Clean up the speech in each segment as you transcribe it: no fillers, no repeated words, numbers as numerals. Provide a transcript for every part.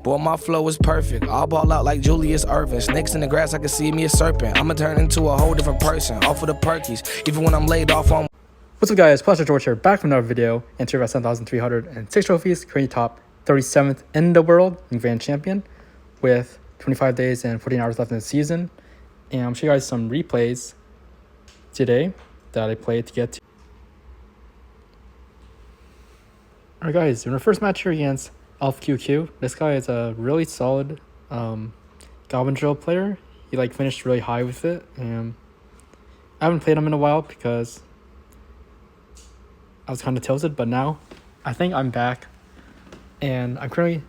Boy, my flow is perfect. I'll ball out like Julius Erving. Snakes in the grass, I can see me a serpent. I'ma turn into a whole different person. Off of the perkies, even when I'm laid off on. What's up, guys? Pleasure George here, back from another video. Enter about 7,306 trophies, currently top 37th in the world in Grand Champion, with 25 days and 14 hours left in the season. And I'm showing you guys some replays today that I played to get to. Alright guys, in our first match here against AlphaQQ, this guy is a really solid Goblin drill player. He finished really high with it, and I haven't played him in a while because I was kind of tilted, but now I think I'm back and I'm currently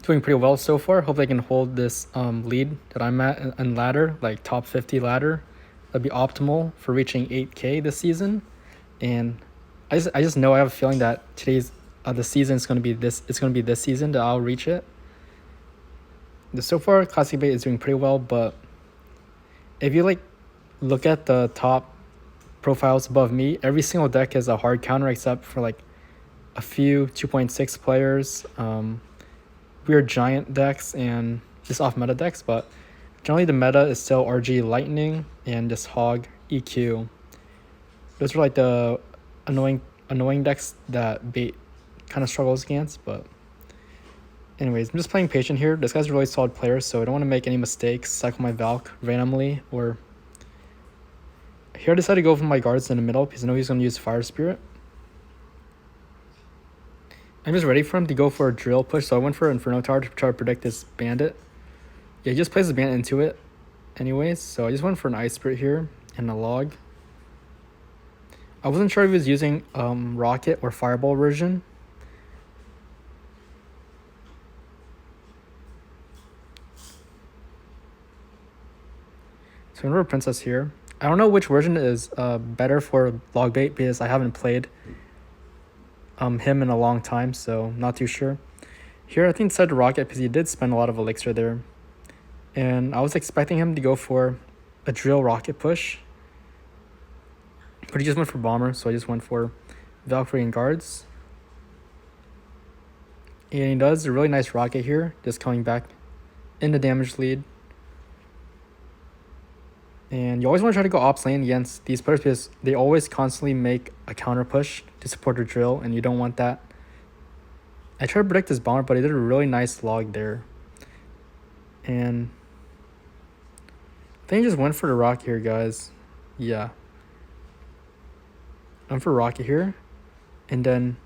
doing pretty well so far. Hope I can hold this lead that I'm at in ladder, like top 50 ladder. That'd be optimal for reaching 8K this season. And I just know, I have a feeling that today's the season is going to be this. It's going to be this season that I'll reach it. So far, Classic Bait is doing pretty well, but if you look at the top profiles above me, every single deck is a hard counter except for a few 2.6 players, weird giant decks, and just off meta decks. But generally the meta is still RG Lightning and just Hog EQ. Those are the annoying decks that Bait kind of struggles against. But anyways, I'm just playing patient here. This guy's a really solid player, so I don't want to make any mistakes, cycle my Valk randomly, or here I decided to go for my guards in the middle because I know he's going to use Fire Spirit. I'm just ready for him to go for a drill push, so I went for Inferno Tower to try to predict this bandit. Yeah, he just plays the bandit into it anyways, so I just went for an Ice Spirit here and a log. I wasn't sure if he was using Rocket or Fireball version. So I'm going to Princess here. I don't know which version is better for LOGBAIT because I haven't played him in a long time, so not too sure. Here I think decided to Rocket because he did spend a lot of elixir there. And I was expecting him to go for a drill rocket push, but he just went for bomber, so I just went for Valkyrie and guards. And he does a really nice rocket here, just coming back in the damage lead. And you always want to try to go ops lane against these players because they always constantly make a counter push to support their drill, and you don't want that. I tried to predict this bomber, but he did a really nice log there. And I think he just went for the rocket here, guys. Yeah. I'm for rocket here. And then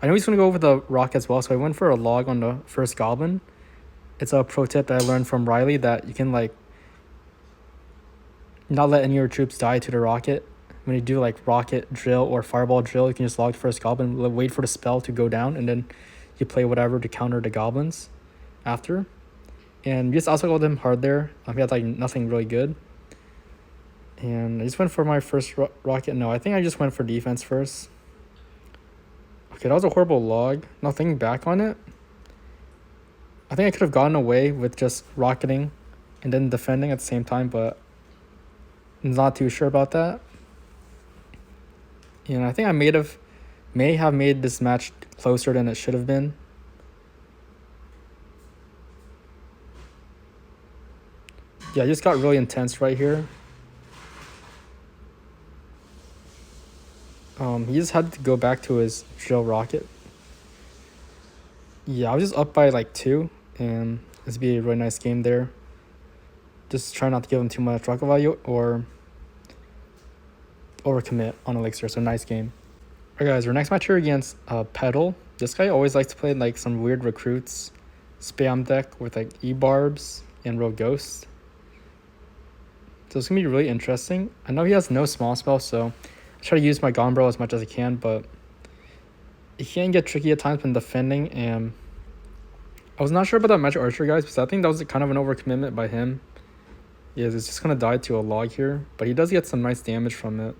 I know he's going to go over the rock as well, so I went for a log on the first Goblin. It's a pro tip that I learned from Riley that you can not let any of your troops die to the rocket. When you do rocket drill or fireball drill, you can just log the first goblin, wait for the spell to go down, and then you play whatever to counter the goblins after. And just also got him hard there. He had nothing really good. And I just went for my first rocket. No, I think I just went for defense first. Okay, that was a horrible log. Now thinking back on it, I think I could have gotten away with just rocketing and then defending at the same time, but I'm not too sure about that. And I think I may have made this match closer than it should have been. Yeah, it just got really intense right here. He just had to go back to his drill rocket. Yeah, I was just up by 2, and this would be a really nice game there. Just try not to give him too much rocket value or overcommit on elixir, so nice game. Alright guys, our next match here against Petal. This guy always likes to play some weird recruits spam deck with E-Barbs and Rogue Ghost. So it's going to be really interesting. I know he has no small spell, so I try to use my Gombro as much as I can, but it can get tricky at times when defending. And I was not sure about that Magic Archer, guys, because I think that was kind of an overcommitment by him. Yeah, it's just going to die to a log here, but he does get some nice damage from it.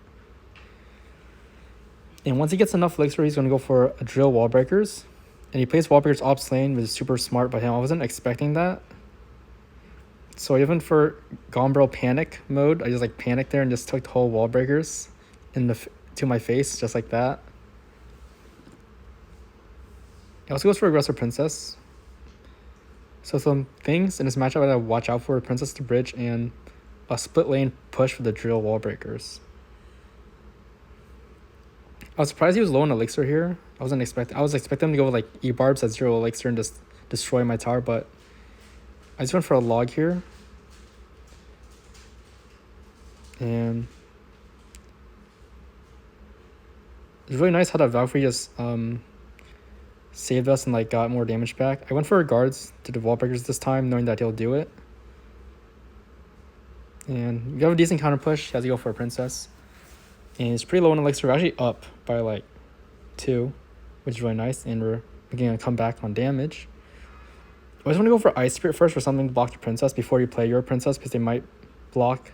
And once he gets enough elixir, he's going to go for a drill wall breakers. And he plays wall breakers ops lane, which is super smart by him. I wasn't expecting that. So even for Gombro panic mode, I just panicked there and just took the whole wall breakers to my face, just like that. He also goes for aggressive princess. So some things in this matchup I gotta watch out for: princess to bridge and a split lane push for the drill wall breakers. I was surprised he was low on elixir here. I was expecting him to go with like E-barbs at 0 elixir and just destroy my tower, but I just went for a log here. And it's really nice how that Valkyrie just saved us and like got more damage back. I went for guards to the wall breakers this time, knowing that he'll do it. And you have a decent counter push. He has to go for a princess. And it's pretty low on elixir. We're actually up by like 2, which is really nice. And we're going to come back on damage. I always want to go for Ice Spirit first for something to block the princess before you play your princess, because they might block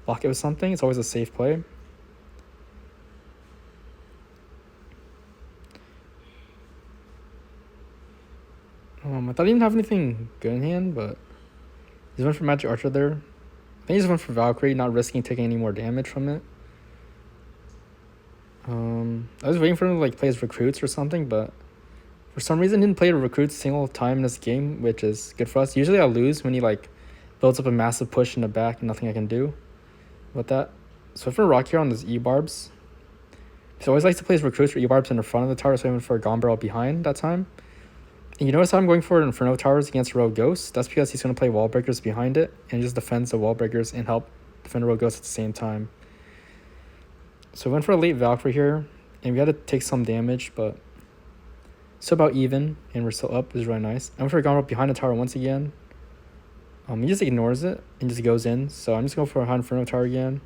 it with something. It's always a safe play. I thought he didn't have anything good in hand, but he went for Magic Archer there. I think he just went for Valkyrie, not risking taking any more damage from it. I was waiting for him to like play his recruits or something, but for some reason he didn't play the recruits a single time in this game, which is good for us. Usually I lose when he like builds up a massive push in the back and nothing I can do with that. So for Rock here on his E-barbs, he always likes to play his recruits or E-barbs in the front of the tower, so I went for a Goblin behind that time. And you notice how I'm going for Inferno Towers against Rogue Ghost? That's because he's going to play Wall Breakers behind it, and he just defends the Wall Breakers and help defend Rogue Ghost at the same time. So I went for a late Valkyrie here, and we had to take some damage, but still about even, and we're still up, which is really nice. I went for a Goblin behind the tower once again. He just ignores it and just goes in, so I'm just going for a Inferno Tower again.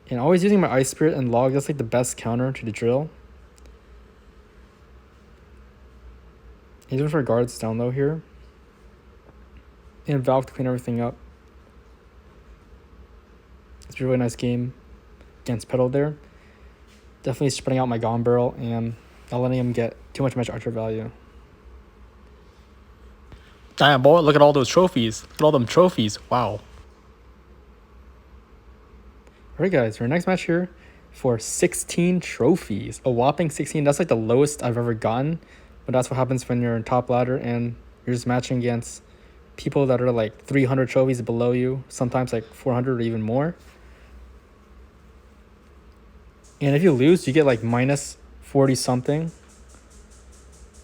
And always using my Ice Spirit and Log, that's like the best counter to the drill. He's going for guards down low here. And Valk to clean everything up. It's a really nice game against Petal there. Definitely spreading out my Gom Barrel and not letting him get too much Magic Archer value. Damn, boy, look at all those trophies. Look at all them trophies. Wow. Alright guys, our next match here for 16 trophies. A whopping 16. That's like the lowest I've ever gotten. But that's what happens when you're in top ladder and you're just matching against people that are like 300 trophies below you, sometimes like 400 or even more. And if you lose, you get like minus 40 something,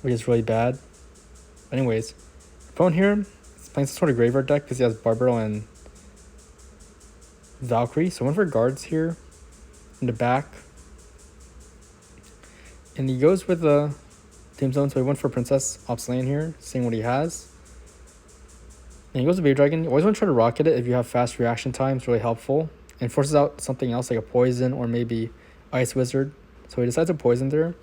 which is really bad. Anyways, opponent here is playing some sort of graveyard deck because he has Barbaro and Valkyrie. So I went for guards here in the back. And he goes with the Team Zone, so he went for Princess Ops lane here, seeing what he has. And he goes to Baby Dragon. You always want to try to rocket it if you have fast reaction time. It's really helpful. And forces out something else like a Poison or maybe Ice Wizard. So he decides to Poison there.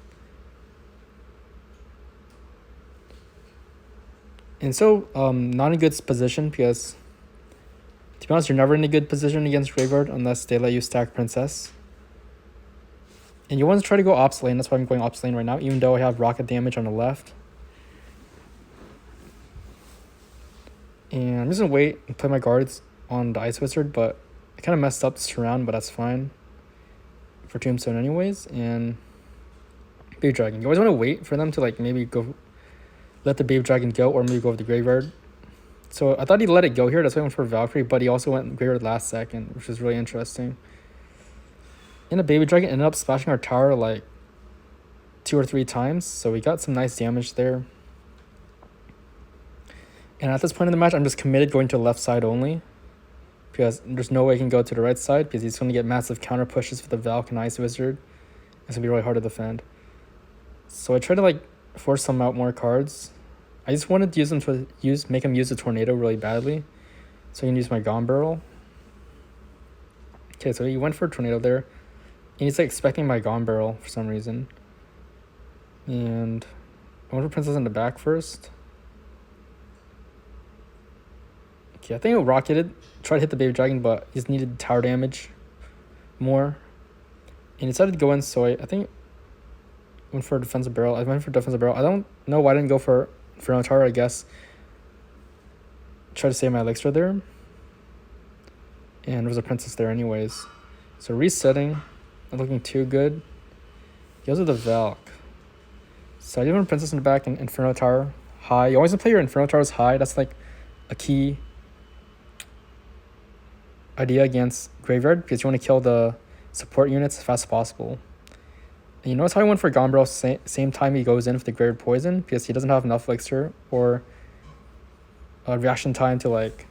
And so, not in a good position because, to be honest, you're never in a good position against Graveyard unless they let you stack Princess. And you want to try to go Ops lane. That's why I'm going Ops lane right now, even though I have rocket damage on the left. And I'm just going to wait and play my guards on the Ice Wizard, but I kind of messed up this round, but that's fine for Tombstone anyways. And Baby Dragon. You always want to wait for them to like maybe go, let the Baby Dragon go, or maybe go with the Graveyard. So I thought he let it go here. That's why I went for Valkyrie, but he also went Graveyard last second, which is really interesting. And the Baby Dragon ended up splashing our tower like 2 or 3 times. So we got some nice damage there. And at this point in the match, I'm just committed going to the left side only. Because there's no way he can go to the right side. Because he's going to get massive counter pushes for the Valk and Ice Wizard. It's going to be really hard to defend. So I tried to like force some out more cards. I just wanted to use them to make him use the Tornado really badly. So I can use my Gom Barrel. Okay, so he went for a Tornado there. And he's like expecting my Gom Barrel for some reason. And I went for Princess in the back first. Okay, I think I rocketed. Tried to hit the Baby Dragon, but he's needed tower damage more. And he decided to go in, so I think I went for a Defensive Barrel. I went for Defensive Barrel. I don't know why I didn't go for Inferno Tower, I guess. Try to save my elixir there. And there was a Princess there anyways. So resetting. Not looking too good. He goes with the Valk. So I do want Princess in the back and Inferno Tower high. You always want to play your Inferno Towers high. That's like a key idea against Graveyard because you want to kill the support units as fast as possible. And you notice how I went for Gombrel same time he goes in with the Graveyard Poison because he doesn't have enough elixir or a reaction time to like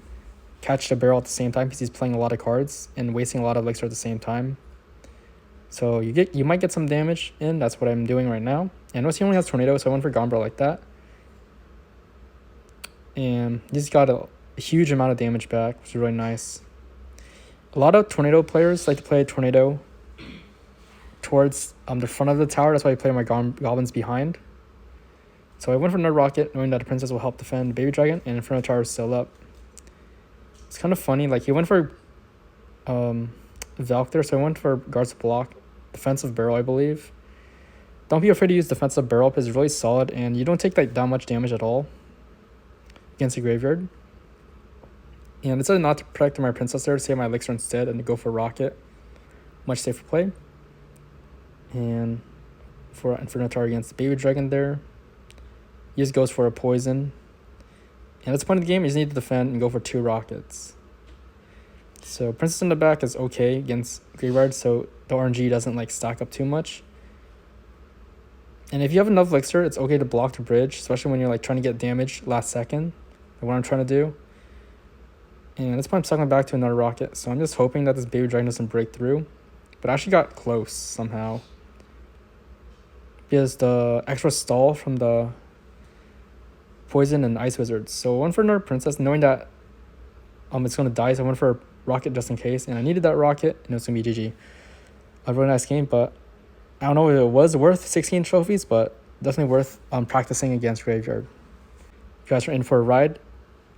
catch the barrel at the same time because he's playing a lot of cards and wasting a lot of elixir at the same time. So you might get some damage in. That's what I'm doing right now. And notice he only has Tornado, so I went for Gombrel like that. And he's got a huge amount of damage back, which is really nice. A lot of Tornado players like to play Tornado towards the front of the tower. That's why I play my goblins behind. So I went for another rocket, knowing that the princess will help defend Baby Dragon, and Inferno Tower is still up. It's kind of funny, like he went for Valk there, so I went for Guards Block, Defensive Barrel, I believe. Don't be afraid to use Defensive Barrel because it's really solid, and you don't take like that much damage at all against the Graveyard. And I decided not to protect my princess there to save my elixir instead and to go for Rocket. Much safer play. And for Inferno Tower against the Baby Dragon there. He just goes for a poison. And at this point in the game, you just need to defend and go for 2 rockets. So Princess in the back is okay against Graveyard, so the RNG doesn't like stack up too much. And if you have enough elixir, it's okay to block the bridge, especially when you're like trying to get damage last second, like what I'm trying to do. And at this point, I'm cycling back to another rocket, so I'm just hoping that this Baby Dragon doesn't break through. But I actually got close somehow. Because the extra stall from the Poison and Ice Wizards. So I went for another Princess, knowing that it's going to die, so I went for a rocket just in case. And I needed that rocket, and it was going to be GG. A really nice game, but I don't know if it was worth 16 trophies, but definitely worth practicing against Graveyard. If you guys are in for a ride,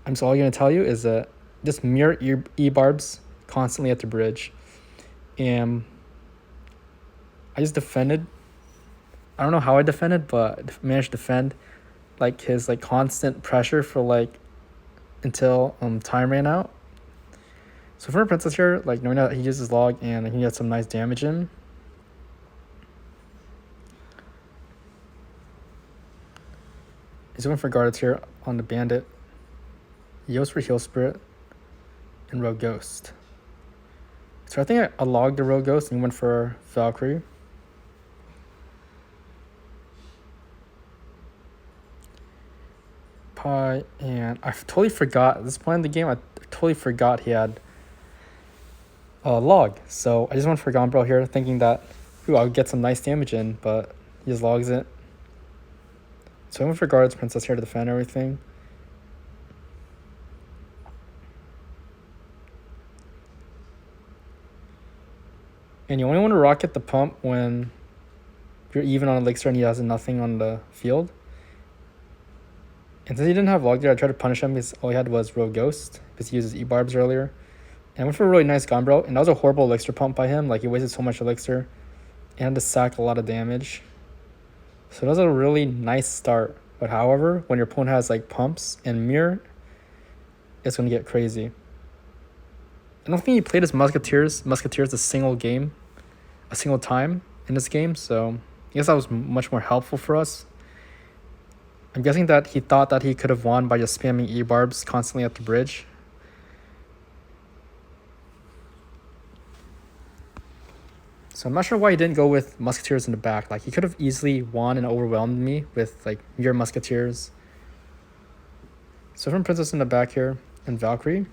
I'm just all going to tell you is that just mirror E-Barbs constantly at the bridge. And I just defended. I don't know how I defended, but managed to defend like his like constant pressure for like until time ran out. So for a princess here, like knowing that he uses log and he can get some nice damage in. He's going for guards here on the bandit. He goes for heal spirit and rogue ghost. So I think I logged the rogue ghost and went for Valkyrie. And I totally forgot at this point in the game. I totally forgot he had a log. So I just went for Gombrel here, thinking that I'll get some nice damage in, but he just logs it. So I went for guards princess here to defend everything. And you only want to rocket the pump when you're even on elixir and he has nothing on the field. And since he didn't have log there, I tried to punish him because all he had was rogue ghost because he uses E-Barbs earlier. And I went for a really nice Gombrel, and that was a horrible elixir pump by him. Like he wasted so much elixir and had to sack a lot of damage. So that was a really nice start. But however, when your opponent has like pumps and mirror, it's going to get crazy. I don't think he played his Musketeers a single time in this game. So I guess that was much more helpful for us. I'm guessing that he thought that he could have won by just spamming E-Barbs constantly at the bridge. So I'm not sure why he didn't go with Musketeers in the back. Like he could have easily won and overwhelmed me with like your Musketeers. So from Princess in the back here and Valkyrie.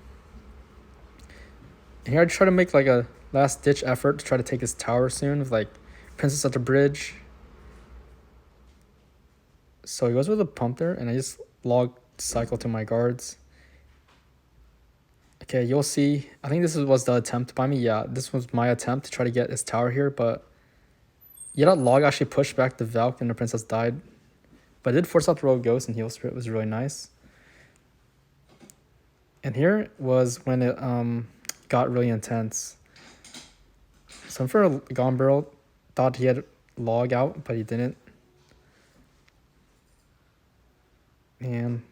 And here I try to make like a last ditch effort to try to take his tower soon with like Princess at the bridge. So he goes with a pump there, and I just log cycle to my guards. Okay, you'll see. I think this was the attempt by me. Yeah, this was my attempt to try to get his tower here, but yeah, that log actually pushed back the Valk and the princess died. But it did force out the rogue ghost and heal spirit. It was really nice. And here was when it got really intense. So for a Gombrel, thought he had log out, but he didn't. And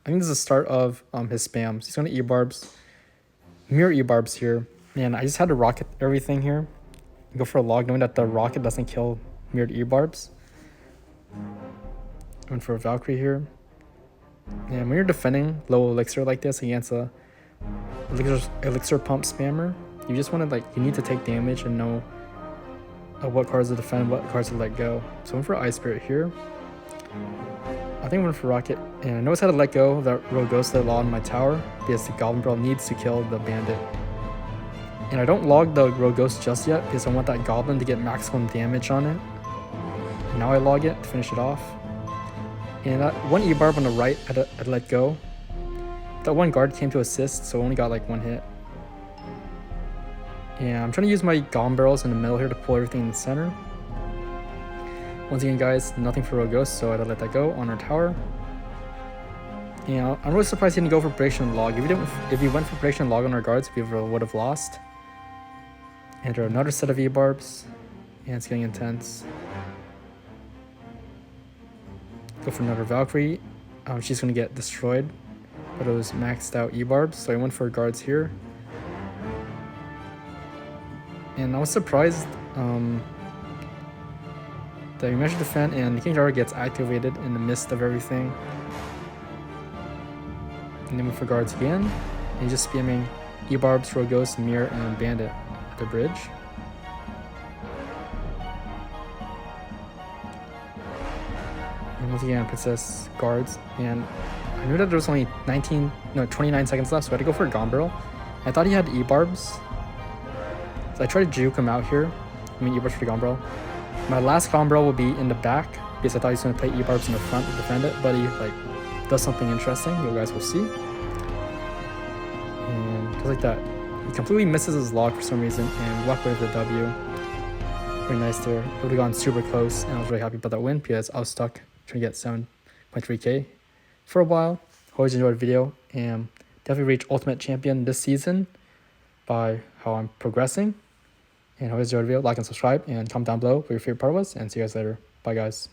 I think this is the start of his spams. He's going to E-Barbs, mirror E-Barbs here. And I just had to rocket everything here. Go for a log, knowing that the rocket doesn't kill mirrored E-Barbs. I went for a Valkyrie here. And when you're defending low elixir like this against a elixir pump spammer, you just want to you need to take damage and know what cards to defend, what cards to let go. So I went for Ice Spirit here. I think I went for Rocket, and I noticed how to let go of that Rogue Ghost that law in my tower because the Goblin Barrel needs to kill the Bandit. And I don't log the Rogue Ghost just yet because I want that Goblin to get maximum damage on it. Now I log it to finish it off. And that one E-Barb on the right, I'd let go. That one guard came to assist, so I only got like one hit. Yeah, I'm trying to use my Goblin Barrels in the middle here to pull everything in the center. Once again, guys, nothing for Rogue Ghost, so I had to let that go on our tower. Yeah, I'm really surprised he didn't go for Prediction and Log. If he went for Prediction and Log on our guards, we would have lost. Enter another set of E-Barbs, and it's getting intense. Go for another Valkyrie. She's going to get destroyed by those maxed out E-Barbs, so I went for guards here. And I was surprised that we managed to defend, and the King Tower gets activated in the midst of everything. And then went for guards again, and just spamming E-Barbs, Rogue Ghost, Mirror, and Bandit at the bridge. And once again, Princess guards, and I knew that there was only 29 seconds left, so I had to go for a Goblin Barrel. I thought he had E-Barbs, so I tried to juke him out here. I mean, E-Barbs for the Goblin Barrel. My last Goblin Barrel will be in the back because I thought he was going to play E-Barbs in the front to defend it, but he does something interesting. You guys will see. And just like that, he completely misses his log for some reason and walked away with the W. Very nice there. It would have gone super close, and I was really happy about that win because I was stuck trying to get 7.3k for a while. Hope you enjoyed the video, and definitely reach Ultimate Champion this season by how I'm progressing. And hope you enjoyed the video. Like and subscribe, and comment down below what your favorite part was, and see you guys later. Bye, guys.